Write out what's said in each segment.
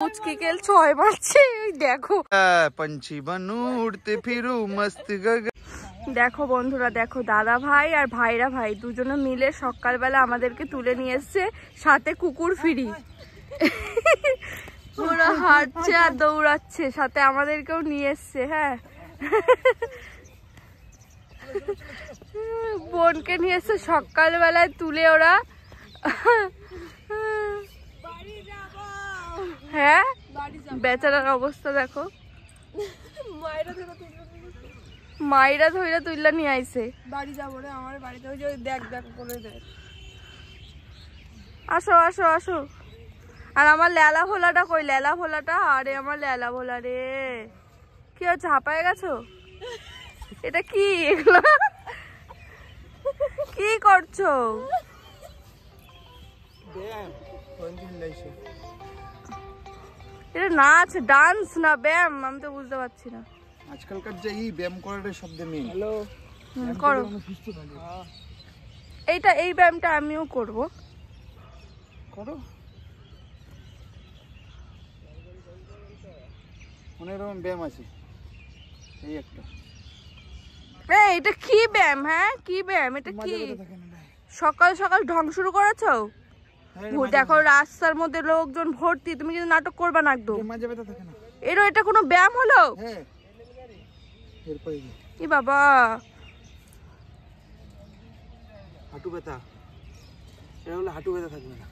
মুচকিকেল ছয় মারছে ওই দেখো पंछी बनूं उड़ते फिरूं मस्त गगन। দেখো বন্ধুরা দেখো, দাদা ভাই আর ভাইরা ভাই দুজনে মিলে সকালবেলা আমাদেরকে তুলে নিয়ে এসছে, সাথে কুকুর ফিরি। ওরা হাঁটছে আর দৌড়াচ্ছে, সাথে আমাদেরকেও নিয়ে এসছে। হ্যাঁ, বোনকে নিয়ে এসছে সকালবেলায় তুলে ওরা। হ্যাঁ, বেচারার অবস্থা দেখো, মাইরা ধইরা তুইলা নিয়ে আইছে। বাড়ি যাবো রে, আমার বাড়িতে ওই যে দেখ দেখ করে দেখ। আসো আসো আসো। আর আমার লেলা ভোলাটা কই? লেলা ভোলাটা, আরে আমার লেলা ভোলা রে, কি হচ্ছে, হাঁপায়ে গেছো? এটা কি এগুলো কি করছো? এটা নাচ ডান্স না ব্যায়াম, আমি তো বুঝতে পারছি না। আজকালকার যে এই ব্যায়াম করার শব্দ নেই। হ্যালো, করো এইটা, এই ব্যায়ামটা আমিও করব। করো, অনেক রকম ব্যায়াম আছে, এই একটা। এটা কি ব্যায়াম? হ্যাঁ, কি ব্যায়াম এটা? কি সকাল সকাল ঢং শুরু করেছো? দেখো রাস্তার মধ্যে লোকজন ভর্তি, তুমি কিন্তু নাটক করবা না একদম। এরও এটা কোনো ব্যায়াম হলো? কি বাবা, হাঁটু ব্যথা, এটা হলে হাঁটু ব্যথা থাকবে না।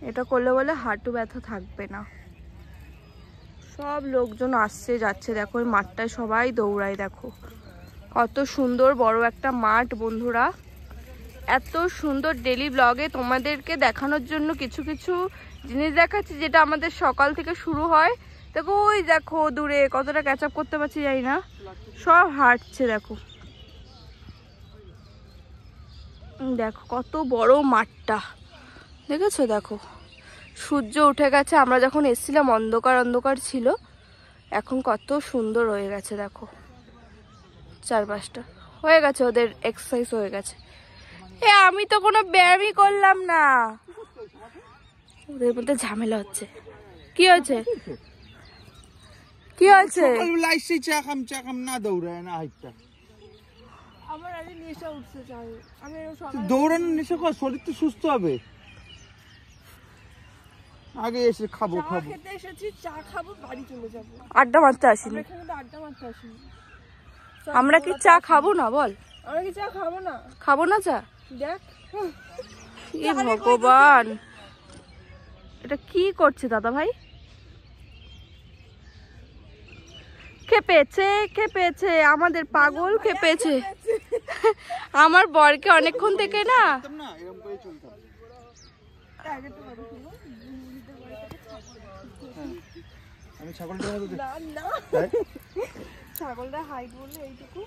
এটা করলে বলে হাঁটু ব্যথা থাকবে না। সব লোকজন আসছে যাচ্ছে, দেখো ওই মাঠটায় সবাই দৌড়ায়। দেখো কত সুন্দর বড় একটা মাঠ বন্ধুরা। এত সুন্দর ডেলি ব্লগে তোমাদেরকে দেখানোর জন্য কিছু কিছু জিনিস দেখাচ্ছি, যেটা আমাদের সকাল থেকে শুরু হয়। দেখো ওই দেখো দূরে কতটা ক্যাচ আপ করতে পারছি জানি না, সব হাঁটছে। দেখো দেখো কত বড় মাঠটা, দেখেছো? দেখো সূর্য উঠে গেছে, আমরা যখন এসেছিলাম অন্ধকার অন্ধকার ছিল, এখন কত সুন্দর হয়ে গেছে। দেখো চারপাশটা হয়ে গেছে, ওদের এক্সারসাইজ হয়ে গেছে। আমি তো কোনো ব্যায়ামই করলাম না, ওদের মধ্যে ঝামেলা হচ্ছে। কি হয়েছে? কি হয়েছে? চা খাম না দৌড়ায় না হাইটটা। আমার আগে নেশা উঠছে, আমি দৌড়ানোর নেশা কর, শরীর তো সুস্থ হবে। আগে এসে খাবো খেতে এসেছি, চা খাবো, বাড়ি চলে যাবো। আড্ডা মারতে আসিনি, আড্ডা মারতে আসিনি। আমরা কি চা খাবো না? বল, আমরা কি চা খাবো না? খাবো না চা? দেখ এ ভগবান, এটা কি করছে দাদা ভাই? খেপেছে খেপেছে, আমাদের পাগল খেপেছে। আমার বরকে অনেকক্ষণ থেকে না, আমি ছাগলটা ছাগলটা হাইট বললে এইটুকু।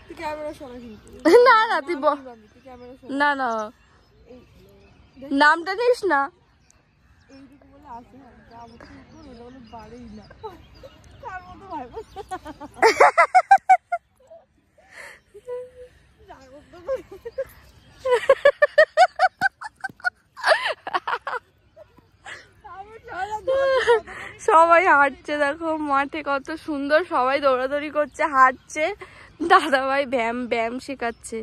তুই ক্যামেরা সরা কিন্তু না না, তুই না না, নামটা নিস না। এইটুকু বলে আসে, যা বলতে ওটা বলে বাড়েই না, তার মতো ভাইবো। সবাই হাঁটছে, দেখো মাঠে কত সুন্দর, সবাই দৌড়াদৌড়ি করছে, হাঁটছে। দাদা ভাই ব্যায়াম ব্যায়াম শেখাচ্ছে।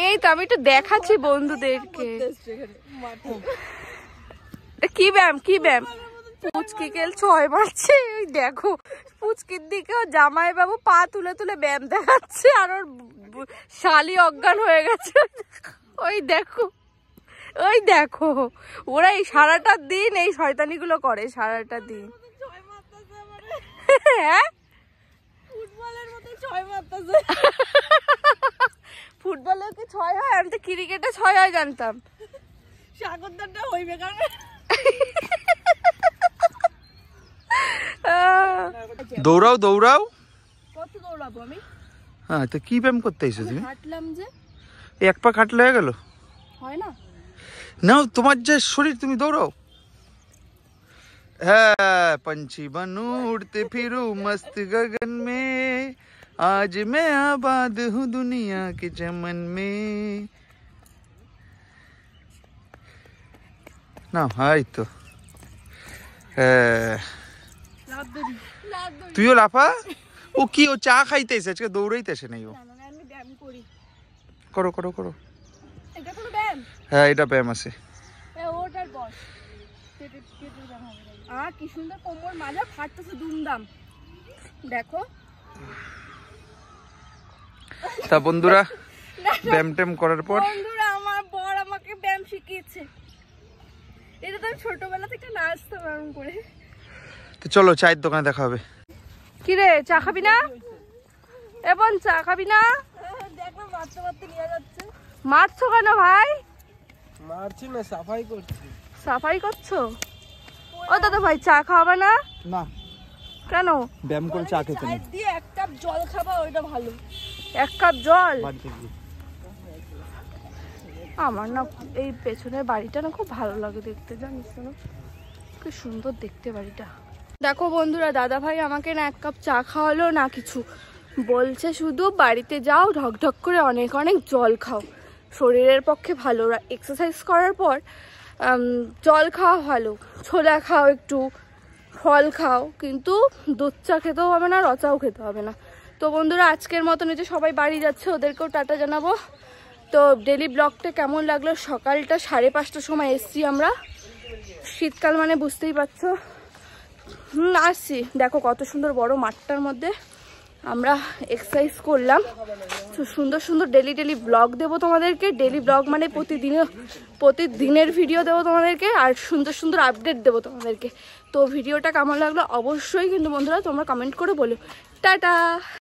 এই তো আমি একটু দেখাচ্ছি বন্ধুদেরকে। কি ব্যায়াম? কি ব্যায়াম? পুচকিকেল ছয় মারছে ওই দেখো, পুচকির দিকেও জামাই বাবু পা তুলে তুলে ব্যায়াম দেখাচ্ছে, আর ওর শালি অজ্ঞান হয়ে গেছে। ওই দেখো, ওই দেখো, ওরা এই সারাটা দিন এই শয়তানিগুলো করে, সারাটা দিন। হ্যাঁ, ফুটবলে কি ছয় হয়? আমি তো ক্রিকেটে ছয় হয় জানতাম। সাগরদারটা হইবে কারণ দৌড়াও দৌড়াও। কত দৌড়াবো আমি? হ্যাঁ, তো কি ব্যায়াম করতে এসেছো তুমি? হাঁটলাম যে, এক পা কাটলে হয়ে গেল? হয় না না, তোমার যে শরীর, তুমি দৌড়াও। হ্যাঁ, पंछी बनूं उड़ते फिरूं मस्त गगन में, आज मैं आबाद हूँ दुनिया के चमन में, না এই তো হ্যাঁ তুইও লাফা। ও কি ও চা খাইতেছে আজকে, দৌড়াইতেছে নাই ও। আমি ব্যায়াম করি। করো করো করো। এটা কোনো ব্যায়াম? হ্যাঁ এটা ব্যায়াম আছে। ওটার বস কি সুন্দর কোমর মাজা ফাটতেছে দুমদাম দেখো। তা বন্ধুরা ব্যায়াম ট্যাম করার পর বন্ধুরা আমার বর আমাকে ব্যায়াম শিখিয়েছে। এটা তো ছোটবেলা থেকে নাচতাম এরকম করে। তো চলো চায়ের দোকানে দেখা হবে। কি রে চা খাবি না? এবং চা খাবি না? দেখো মারতে মারতে নিয়ে যাচ্ছে। মারছো কেন ভাই? মারছি না, সাফাই করছি। সাফাই করছো? ও দাদা ভাই চা খাওয়াবে না? না কেন? ব্যায়াম করে চা খেতে নেই। দিয়ে এক কাপ জল খাবা, ওইটা ভালো। এক কাপ জল? আমার না এই পেছনের বাড়িটা না খুব ভালো লাগে দেখতে, জানিস না? খুব সুন্দর দেখতে বাড়িটা। দেখো বন্ধুরা দাদা ভাই আমাকে না এক কাপ চা খাওয়ালো না কিছু, বলছে শুধু বাড়িতে যাও ঢকঢক করে অনেক অনেক জল খাও, শরীরের পক্ষে ভালো। এক্সারসাইজ করার পর জল খাওয়া ভালো, ছোলা খাও, একটু ফল খাও, কিন্তু দুধ চা খেতেও হবে না, রচাও খেতে হবে না। তো বন্ধুরা আজকের মতন এই যে সবাই বাড়ি যাচ্ছে, ওদেরকেও টাটা জানাবো। তো ডেলি ব্লগটা কেমন লাগলো? সকালটা 5:30টার সময় এসছি আমরা, শীতকাল মানে বুঝতেই পারছো। আসছি দেখো কত সুন্দর বড় মাঠটার মধ্যে আমরা এক্সারসাইজ করলাম। তো সুন্দর সুন্দর ডেলি ব্লগ দেবো তোমাদেরকে। ডেলি ব্লগ মানে প্রতিদিনের ভিডিও দেবো তোমাদেরকে, আর সুন্দর সুন্দর আপডেট দেবো তোমাদেরকে। তো ভিডিওটা কেমন লাগলো অবশ্যই কিন্তু বন্ধুরা তোমরা কমেন্ট করে বলো। টাটা।